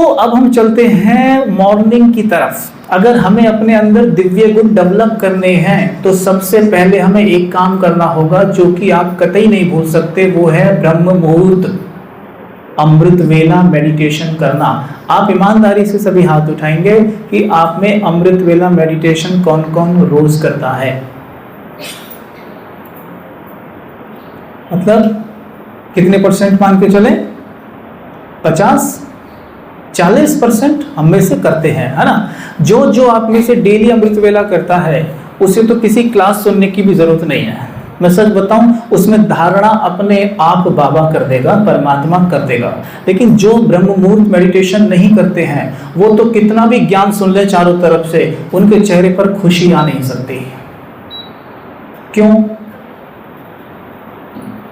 तो अब हम चलते हैं मॉर्निंग की तरफ। अगर हमें अपने अंदर दिव्य गुण डेवलप करने हैं तो सबसे पहले हमें एक काम करना होगा जो कि आप कतई नहीं भूल सकते, वो है ब्रह्म मुहूर्त, अमृत वेला मेडिटेशन करना। आप ईमानदारी से सभी हाथ उठाएंगे कि आप में अमृत वेला मेडिटेशन कौन कौन रोज करता है। मतलब कितने परसेंट मान के चले? 50-40% हम में से करते हैं, है ना। जो जो आप में से डेली अमृत वेला करता है उसे तो किसी क्लास सुनने की भी जरूरत नहीं है। मैं सच बताऊं, उसमें धारणा अपने आप बाबा कर देगा, परमात्मा कर देगा। लेकिन जो ब्रह्म मुहूर्त मेडिटेशन नहीं करते हैं वो तो कितना भी ज्ञान सुन ले चारों तरफ से, उनके चेहरे पर खुशी आ नहीं सकती। क्यों?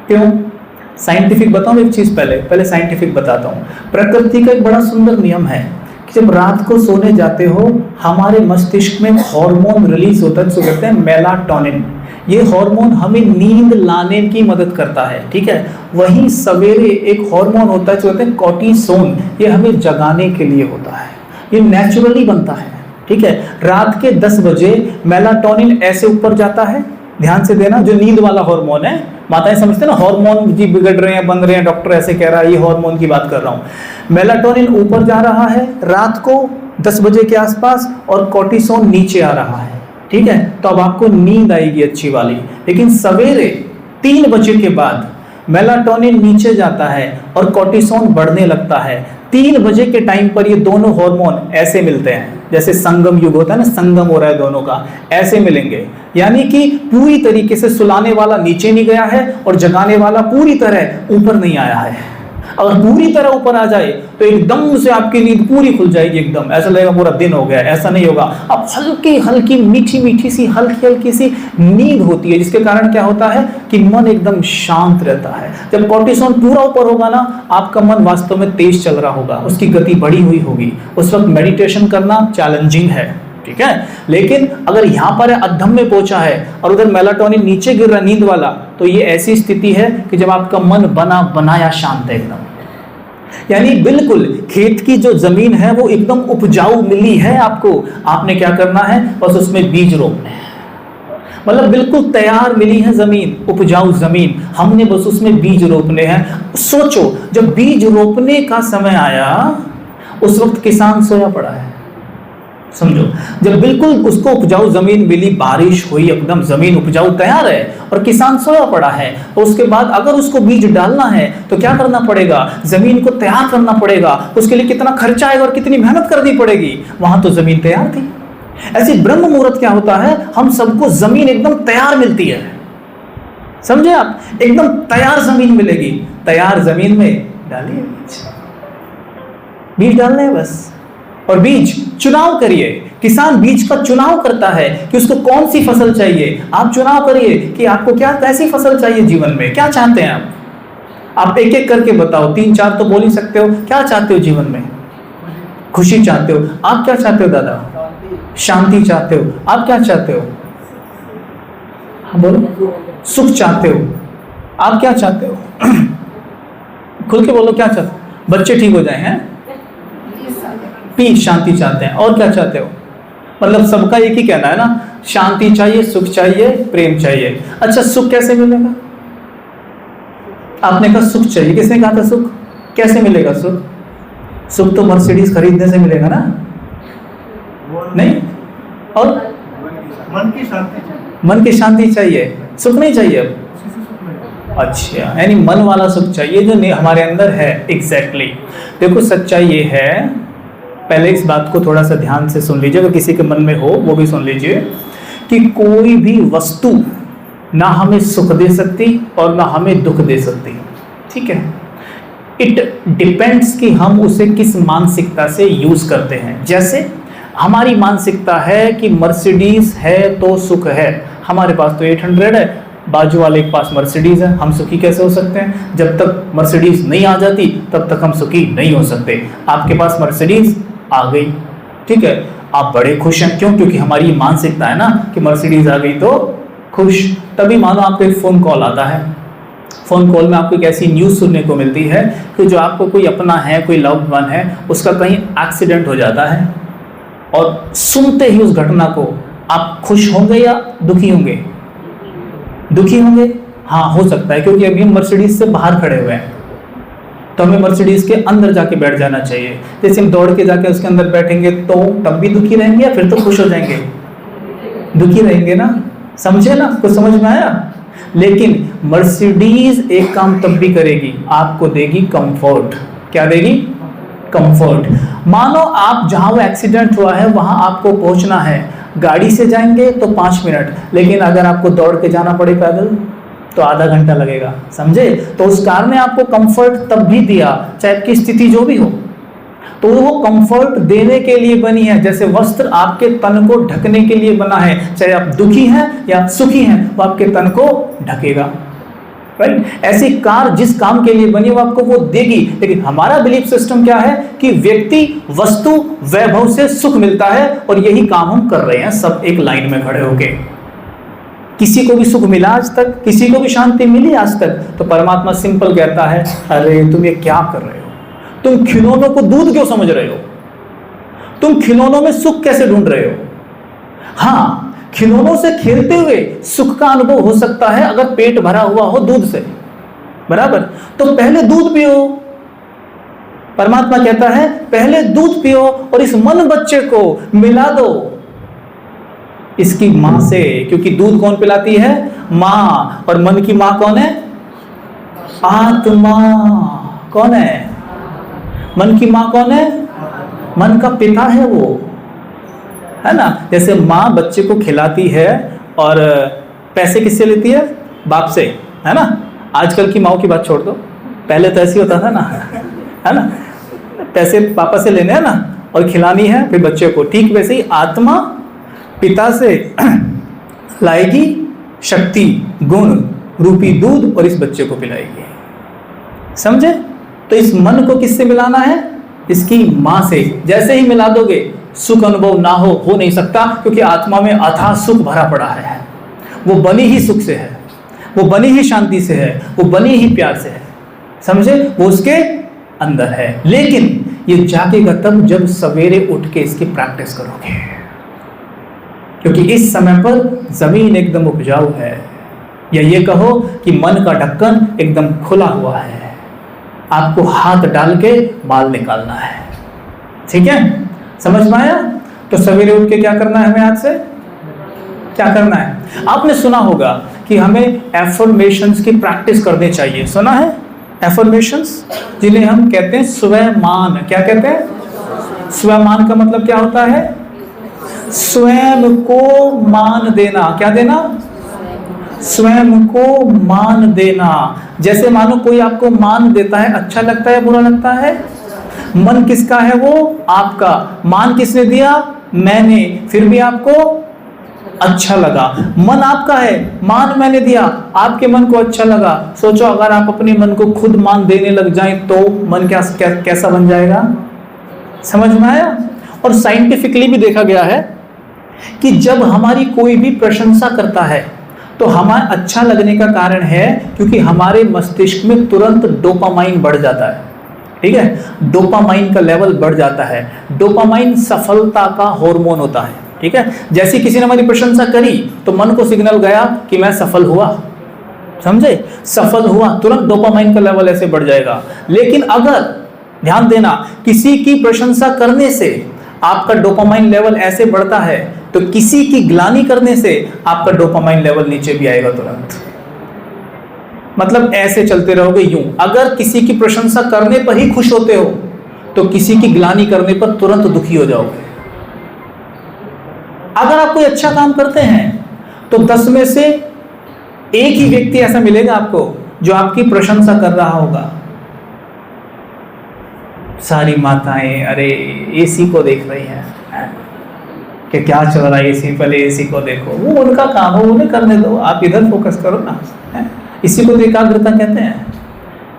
क्यों? साइंटिफिक बताऊं एक चीज, पहले साइंटिफिक बताता हूं। प्रकृति का एक बड़ा सुंदर नियम है कि जब रात को सोने जाते हो हमारे मस्तिष्क में हार्मोन रिलीज होता है जिसे कहते हैं मेलाटोनिन। ये हार्मोन हमें नींद लाने की मदद करता है, ठीक है। वहीं सवेरे एक हार्मोन होता है जो कहते हैं कॉर्टिसोन, ये हमें जगाने के लिए होता है, ये नेचुरली बनता है, ठीक है। रात के 10 बजे मेलाटोनिन ऐसे ऊपर जाता है, ध्यान से देना, जो नींद वाला हार्मोन है। माताएं समझते हैं ना, हार्मोन जी बिगड़ रहे हैं, बन रहे हैं, डॉक्टर ऐसे कह रहा है, ये हार्मोन की बात कर रहा हूं। मेलाटोनिन ऊपर जा रहा है रात को 10 बजे के आसपास और कॉर्टिसोन नीचे आ रहा है, ठीक है। तो अब आपको नींद आएगी अच्छी वाली। लेकिन सवेरे 3 बजे के बाद मेलाटोनिन नीचे जाता है और कॉर्टिसोन बढ़ने लगता है। 3 बजे के टाइम पर ये दोनों हार्मोन ऐसे मिलते हैं, जैसे संगम युग होता है ना, संगम हो रहा है दोनों का, ऐसे मिलेंगे। यानी कि पूरी तरीके से सुलाने वाला नीचे नहीं गया है और जगाने वाला पूरी तरह ऊपर नहीं आया है। अगर पूरी तरह ऊपर आ जाए तो एकदम से आपकी नींद पूरी खुल जाएगी, एकदम ऐसा लगेगा पूरा दिन हो गया। ऐसा नहीं होगा, अब हल्की हल्की मीठी मीठी सी हल्की हल्की सी नींद होती है, जिसके कारण क्या होता है कि मन एकदम शांत रहता है। जब कॉर्टिसोन पूरा ऊपर होगा ना, आपका मन वास्तव में तेज चल रहा होगा, उसकी गति बढ़ी हुई होगी, उस वक्त मेडिटेशन करना चैलेंजिंग है, ठीक है। लेकिन अगर यहाँ पर अधम में पहुंचा है और उधर मेलाटोनिन नीचे गिर रहा नींद वाला, तो ये ऐसी स्थिति है कि जब आपका मन बना बनाया शांत है एकदम। यानी बिल्कुल खेत की जो जमीन है वो एकदम उपजाऊ मिली है आपको, आपने क्या करना है, बस उसमें बीज रोपने हैं। मतलब बिल्कुल तैयार मिली है जमीन, उपजाऊ जमीन, हमने बस उसमें बीज रोपने हैं। सोचो, जब बीज रोपने का समय आया उस वक्त किसान सोया पड़ा है, समझो। जब बिल्कुल उसको उपजाऊ जमीन मिली, बारिश हुई, एकदम जमीन उपजाऊ तैयार है और किसान सोया पड़ा है, तो उसके बाद अगर उसको बीज डालना है तो क्या करना पड़ेगा, जमीन को तैयार करना पड़ेगा। उसके लिए कितना खर्चा आएगा और कितनी मेहनत करनी पड़ेगी, वहां तो जमीन तैयार थी। ऐसे ब्रह्म मुहूर्त क्या होता है, हम सबको जमीन एकदम तैयार मिलती है, समझे आप, एकदम तैयार जमीन मिलेगी। तैयार जमीन में डालिए बीज डालना है बस। और बीज चुनाव करिए, किसान बीज का चुनाव करता है कि उसको कौन सी फसल चाहिए। आप चुनाव करिए कि आपको क्या कैसी फसल चाहिए जीवन में, क्या चाहते हैं आप एक एक करके बताओ। 3-4 तो बोल ही सकते हो। क्या चाहते हो जीवन में? खुशी चाहते हो। आप क्या चाहते हो दादा? शांति चाहते हो। आप क्या चाहते हो? हाँ बोलो। सुख चाहते हो। आप क्या चाहते हो? खुल के बोलो, क्या चाहते हो? बच्चे ठीक हो जाए, हैं? पीस, शांति चाहते हैं। और क्या चाहते हो? मतलब सबका एक ही कहना है ना, शांति चाहिए, सुख चाहिए, प्रेम चाहिए। अच्छा, सुख कैसे मिलेगा? आपने कहा सुख चाहिए, किसने कहा था सुख? कैसे मिलेगा सुख? सुख तो मर्सिडीज खरीदने से मिलेगा ना, नहीं? और मन की शांति चाहिए, सुख नहीं चाहिए अब। अच्छा, यानी मन वाला सुख चाहिए जो हमारे अंदर है। एग्जैक्टली। देखो सच्चाई ये है, पहले इस बात को थोड़ा सा ध्यान से सुन लीजिए, अगर किसी के मन में हो वो भी सुन लीजिए, कि कोई भी वस्तु ना हमें सुख दे सकती और ना हमें दुख दे सकती, ठीक है। इट डिपेंड्स कि हम उसे किस मानसिकता से यूज करते हैं। जैसे हमारी मानसिकता है कि मर्सिडीज है तो सुख है, हमारे पास तो 800 है, बाजू वाले के पास मर्सिडीज है, हम सुखी कैसे हो सकते हैं? जब तक मर्सिडीज नहीं आ जाती तब तक हम सुखी नहीं हो सकते। आपके पास मर्सिडीज आ गई, ठीक है, आप बड़े खुश हैं। क्यों? क्योंकि हमारी मानसिकता है ना कि मर्सिडीज आ गई तो खुश। तभी मानो आपको एक फोन कॉल आता है, फ़ोन कॉल में आपको एक ऐसी न्यूज़ सुनने को मिलती है कि जो आपको कोई अपना है, कोई लव्ड वन है, उसका कहीं एक्सीडेंट हो जाता है, और सुनते ही उस घटना को आप खुश होंगे या दुखी होंगे? दुखी होंगे। हाँ, हो सकता है, क्योंकि अभी हम मर्सिडीज से बाहर खड़े हुए हैं, तो हमें मर्सिडीज के अंदर जाके बैठ जाना चाहिए। जैसे हम दौड़ के जाके उसके अंदर बैठेंगे तो तब भी दुखी रहेंगे या फिर तो खुश हो जाएंगे? दुखी रहेंगे ना। समझे ना? कुछ समझ में आया? लेकिन मर्सिडीज एक काम तब भी करेगी, आपको देगी कंफर्ट। क्या देगी? कंफर्ट। मानो आप जहां वो एक्सीडेंट हुआ है वहां आपको पहुंचना है, गाड़ी से जाएंगे तो 5 मिनट, लेकिन अगर आपको दौड़ के जाना पड़े पैदल तो आधा घंटा लगेगा। समझे? तो उस कार ने आपको कंफर्ट तब भी दिया, चाहे आपकी स्थिति जो भी हो, तो वो कंफर्ट देने के लिए बनी है। जैसे वस्त्र आपके तन को ढकने के लिए बना है, चाहे आप दुखी हैं या सुखी हैं, वो आपके तन को ढकेगा। राइट? ऐसी कार जिस काम के लिए बनी वो आपको वो देगी। लेकिन हमारा बिलीफ सिस्टम क्या है कि व्यक्ति, वस्तु, वैभव से सुख मिलता है, और यही काम हम कर रहे हैं सब एक लाइन में खड़े होके। किसी को भी सुख मिला आज तक? किसी को भी शांति मिली आज तक? तो परमात्मा सिंपल कहता है, अरे तुम ये क्या कर रहे हो? तुम खिलौनों को दूध क्यों समझ रहे हो? तुम खिलौनों में सुख कैसे ढूंढ रहे हो? हाँ, खिलौनों से खेलते हुए सुख का अनुभव हो सकता है अगर पेट भरा हुआ हो दूध से, बराबर? तो पहले दूध पियो। परमात्मा कहता है पहले दूध पियो और इस मन बच्चे को मिला दो इसकी मां से, क्योंकि दूध कौन पिलाती है? मां। और मन की मां कौन है? आत्मा। कौन है? मन की मां कौन है? मन का पिता है वो, है ना? जैसे माँ बच्चे को खिलाती है और पैसे किससे लेती है? बाप से, है ना? आजकल की माँ की बात छोड़ दो, पहले तो ऐसे होता था ना, है ना? पैसे पापा से लेने हैं ना और खिलानी है फिर बच्चे को। ठीक वैसे ही आत्मा पिता से लाएगी शक्ति, गुण रूपी दूध और इस बच्चे को पिलाएगी। समझे? तो इस मन को किससे मिलाना है? इसकी मां से। जैसे ही मिला दोगे सुख अनुभव ना हो नहीं सकता, क्योंकि आत्मा में अथाह सुख भरा पड़ा है। वो बनी ही सुख से है, वो बनी ही शांति से है, वो बनी ही प्यार से है। समझे? वो उसके अंदर है। लेकिन ये जागेगा तब जब सवेरे उठ के इसकी प्रैक्टिस करोगे, क्योंकि इस समय पर जमीन एकदम उपजाऊ है, या ये कहो कि मन का ढक्कन एकदम खुला हुआ है, आपको हाथ डाल के माल निकालना है। ठीक है? समझ में आया? तो सवेरे उठ के क्या करना है हमें? आज से क्या करना है? आपने सुना होगा कि हमें एफर्मेशंस की प्रैक्टिस करनी चाहिए। सुना है? एफर्मेशंस, जिन्हें हम कहते हैं स्वयंमान। क्या कहते हैं? स्वयंमान का मतलब क्या होता है? स्वयं को मान देना। क्या देना? स्वयं को मान देना। जैसे मानो कोई आपको मान देता है, अच्छा लगता है, बुरा लगता है? मन किसका है? वो आपका। मान किसने दिया? मैंने। फिर भी आपको अच्छा लगा। मन आपका है, मान मैंने दिया, आपके मन को अच्छा लगा। सोचो अगर आप अपने मन को खुद मान देने लग जाएं तो मन कैसा बन जाएगा? समझ में आया? और साइंटिफिकली भी देखा गया है कि जब हमारी कोई भी प्रशंसा करता है तो हमारा अच्छा लगने का कारण है क्योंकि हमारे मस्तिष्क में तुरंत डोपामाइन बढ़ जाता है। ठीक है? डोपामाइन का लेवल बढ़ जाता है। डोपामाइन सफलता का हार्मोन होता है। ठीक है? जैसे किसी ने हमारी प्रशंसा करी तो मन को सिग्नल गया कि मैं सफल हुआ। समझे? सफल हुआ, तुरंत डोपामाइन का लेवल ऐसे बढ़ जाएगा। लेकिन अगर ध्यान देना, किसी की प्रशंसा करने से आपका डोपामाइन लेवल ऐसे बढ़ता है तो किसी की ग्लानि करने से आपका डोपामाइन लेवल नीचे भी आएगा तुरंत। मतलब ऐसे चलते रहोगे यूं। अगर किसी की प्रशंसा करने पर ही खुश होते हो तो किसी की ग्लानि करने पर तुरंत दुखी हो जाओगे। अगर आप कोई अच्छा काम करते हैं तो 10 में से एक ही व्यक्ति ऐसा मिलेगा आपको जो आपकी प्रशंसा कर रहा होगा। सारी माताएं अरे एसी को देख रही हैं कि क्या चल रहा है एसी, पहले एसी को देखो। वो उनका काम है, उन्हें करने दो, आप इधर फोकस करो ना। इसी को तो एकाग्रता कहते हैं।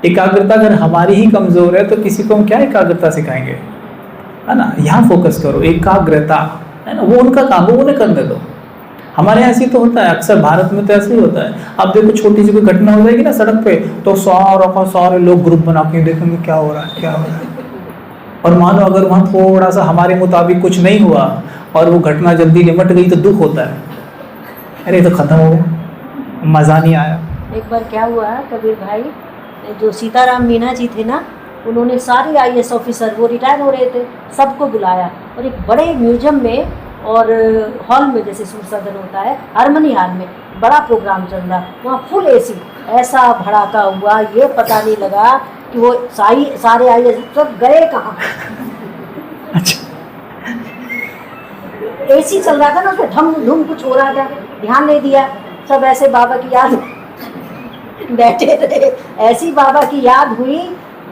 एकाग्रता अगर हमारी ही कमजोर है तो किसी को हम क्या एकाग्रता सिखाएंगे? है ना? यहाँ फोकस करो, एकाग्रता, है ना? वो उनका काम है, उन्हें करने दो। हमारे यहाँ ऐसे ही तो होता है, अक्सर भारत में तो ऐसे ही होता है। अब देखो छोटी सी कोई घटना हो जाएगी ना सड़क पे, तो सारे लोग ग्रुप बना के देखेंगे क्या हो रहा है क्या हो रहा है। और मानो अगर वहाँ थोड़ा सा हमारे मुताबिक कुछ नहीं हुआ और वो घटना जल्दी निमट गई तो दुख होता है, अरे तो खत्म हो गया, मज़ा नहीं आया। एक बार क्या हुआ, कबीर भाई जो सीताराम मीना जी थे ना, उन्होंने सारे IAS ऑफिसर, वो रिटायर हो रहे थे, सबको बुलाया और एक बड़े म्यूजियम में और हॉल में, जैसे सूर सदन होता है हारमनी हॉल में, बड़ा प्रोग्राम चल रहा, वहाँ फुल AC, ऐसा भड़ाका हुआ ये पता नहीं लगा कि वो सारे IAS सब गए कहाँ। अच्छा, AC चल रहा था ना, उसमें धम धुम कुछ हो रहा था, ध्यान नहीं दिया, सब ऐसे बाबा की याद बैठे रहे। ऐसी बाबा की याद हुई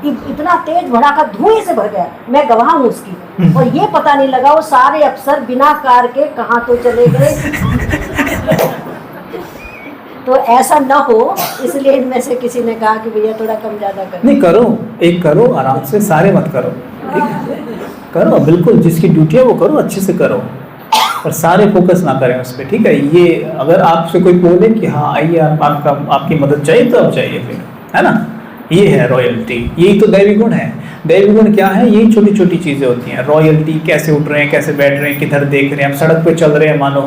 कि इतना तेज भड़ाका धुएं से भर गया, मैं गवाह हूँ उसकी, और ये पता नहीं लगा वो सारे अफसर बिना कार के कहाँ तो चले गए। तो ऐसा ना हो, इसलिए इनमें से किसी ने कहा कि भैया थोड़ा कम ज़्यादा करो। नहीं करो, एक करो आराम से, सारे मत करो, ठीक है, करो बिल्कुल, जिसकी ड्यूटी है वो करो, अच्छे से करो, और सारे फोकस ना करें उस पर, ठीक है। ये अगर आपसे कोई बोले कि हाँ आइए आपकी मदद चाहिए तो आप चाहिए फिर, है ना, ये है रॉयल्टी, यही तो दैवी गुण है। दैवी गुण क्या है, यही छोटी छोटी चीज़ें होती हैं। रॉयल्टी, कैसे उठ रहे हैं, कैसे बैठ रहे हैं, किधर देख रहे हैं, हम सड़क पे चल रहे हैं, मानो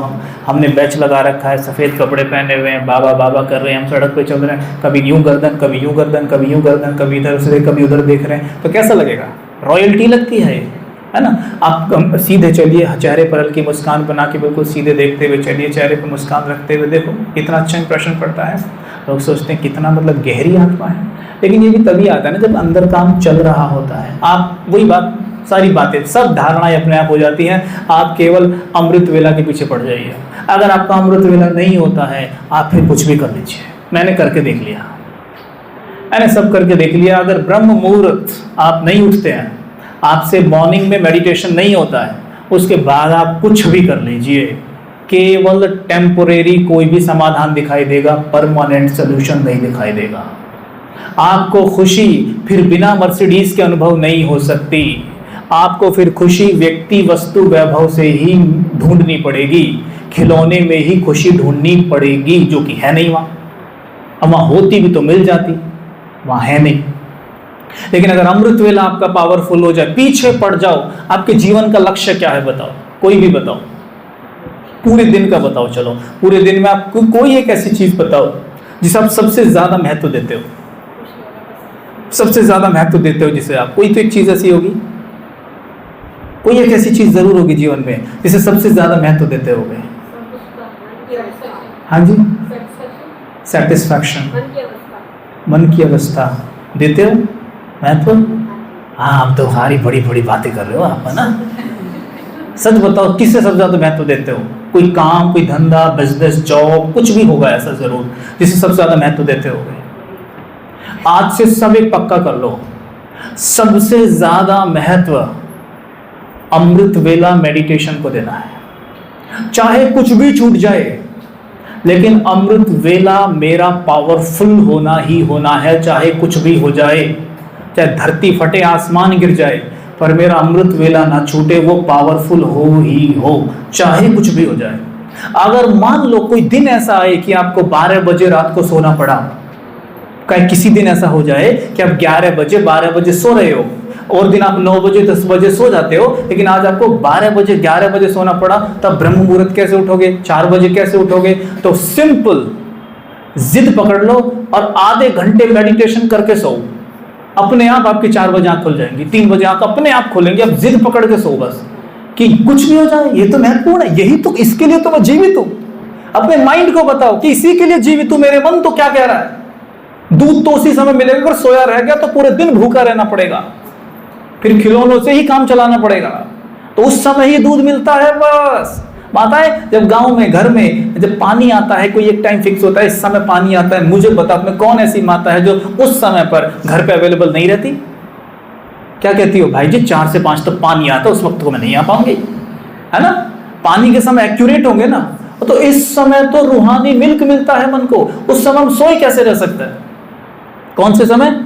हमने बैच लगा रखा है, सफ़ेद कपड़े पहने हुए हैं, बाबा बाबा कर रहे हैं, हम सड़क पे चल रहे हैं, कभी यूँ गर्दन, कभी यूँ गर्दन, कभी यूँ गर्दन, कभी इधर से कभी उधर देख रहे हैं, तो कैसा लगेगा, रॉयल्टी लगती है ना। आप सीधे चलिए, चेहरे पर हल्की मुस्कान बना के बिल्कुल सीधे देखते हुए चलिए, चेहरे पर मुस्कान रखते हुए देखो, कितना अच्छा इंप्रेशन पड़ता है। लोग सोचते हैं कितना मतलब गहरी आत्मा है, लेकिन ये भी तभी आता है ना जब अंदर काम चल रहा होता है। आप वही बात, सारी बातें, सब धारणाएं अपने आप हो जाती हैं, आप केवल अमृत वेला के पीछे पड़ जाइए। अगर आपका अमृत वेला नहीं होता है, आप फिर कुछ भी कर लीजिए, मैंने करके देख लिया, मैंने सब करके देख लिया। अगर ब्रह्म मुहूर्त आप नहीं उठते हैं, आपसे मॉर्निंग में मेडिटेशन नहीं होता है, उसके बाद आप कुछ भी कर लीजिए, केवल टेम्पोरेरी कोई भी समाधान दिखाई देगा, परमानेंट सोल्यूशन नहीं दिखाई देगा। आपको खुशी फिर बिना मर्सिडीज के अनुभव नहीं हो सकती, आपको फिर खुशी व्यक्ति वस्तु वैभव से ही ढूंढनी पड़ेगी, खिलौने में ही खुशी ढूंढनी पड़ेगी, जो कि है नहीं वहाँ। वहाँ होती भी तो मिल जाती, वहाँ है नहीं। लेकिन अगर अमृत वेला आपका पावरफुल हो जाए, पीछे पड़ जाओ, आपके जीवन का लक्ष्य क्या है बताओ, कोई भी बताओ, पूरे दिन का बताओ, चलो पूरे दिन में आपको कोई एक ऐसी चीज बताओ जिसे आप सबसे ज्यादा महत्व देते हो, सबसे ज्यादा महत्व देते हो जिसे आप, कोई तो एक चीज ऐसी होगी, कोई एक ऐसी चीज जरूर होगी जीवन में जिसे सबसे ज्यादा महत्व देते होगे। हाँ जी, सेटिस्फैक्शन, मन की अवस्था देते हो महत्व। हाँ, आप तो सारी बड़ी बड़ी बातें कर रहे हो आप, है ना। सच बताओ, किससे सबसे ज्यादा महत्व देते हो? कोई काम, कोई धंधा, बिजनेस, जॉब, कुछ भी होगा ऐसा जरूर जिसे सबसे ज्यादा महत्व देते होगे। आज से सब एक पक्का कर लो, सबसे ज्यादा महत्व अमृत वेला मेडिटेशन को देना है। चाहे कुछ भी छूट जाए, लेकिन अमृत वेला मेरा पावरफुल होना ही होना है, चाहे कुछ भी हो जाए, चाहे धरती फटे, आसमान गिर जाए, पर मेरा अमृत वेला ना छूटे, वो पावरफुल हो ही हो, चाहे कुछ भी हो जाए। अगर मान लो कोई दिन ऐसा आए कि आपको 12 बजे रात को सोना पड़ा, कहीं किसी दिन ऐसा हो जाए कि आप 11 बजे 12 बजे सो रहे हो, और दिन आप 9 बजे 10 बजे सो जाते हो, लेकिन आज आपको 12 बजे 11 बजे सोना पड़ा, तब ब्रह्म मुहूर्त कैसे उठोगे, 4 बजे कैसे उठोगे? तो सिंपल जिद पकड़ लो और आधे घंटे मेडिटेशन करके सो, अपने आप आपकी 4 बजे आंख खुल जाएंगी, 3 बजे आंख अपने आप खोलेंगे। अब जिद पकड़ के सो बस, कि कुछ भी हो जाए, ये तो महत्वपूर्ण है, यही तो, इसके लिए तो मैं जीवित हूं। अपने माइंड को बताओ कि इसी के लिए जीवित हूं, मेरे मन तो क्या कह रहा है। दूध तो उसी समय मिलेगा, अगर सोया रह गया तो पूरे दिन भूखा रहना पड़ेगा, फिर खिलौनों से ही काम चलाना पड़ेगा, तो उस समय ही दूध मिलता है। बस माताएं, जब गांव में, घर में जब पानी आता है, कोई एक टाइम फिक्स होता है, इस समय पानी आता है, मुझे बता में कौन ऐसी माता है जो उस समय पर घर पे अवेलेबल नहीं रहती? क्या कहती हो? भाई जी 4 से 5 तक पानी आता है, उस वक्त को मैं नहीं आ पाऊंगी, है ना। पानी के समय एक्यूरेट होंगे ना, तो इस समय तो रूहानी मिल्क मिलता है मन को, उस समय हम सोए कैसे रह सकते हैं? कौन से समय?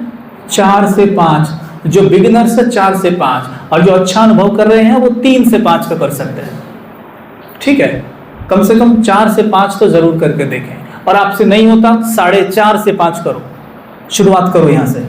4 से 5। जो बिगिनर्स है 4 से 5, और जो अच्छा अनुभव कर रहे हैं वो 3 से 5 का कर सकते हैं, ठीक है। कम से कम 4 से 5 तो जरूर करके देखें, और आपसे नहीं होता 4.5 से 5 करो, शुरुआत करो यहाँ से।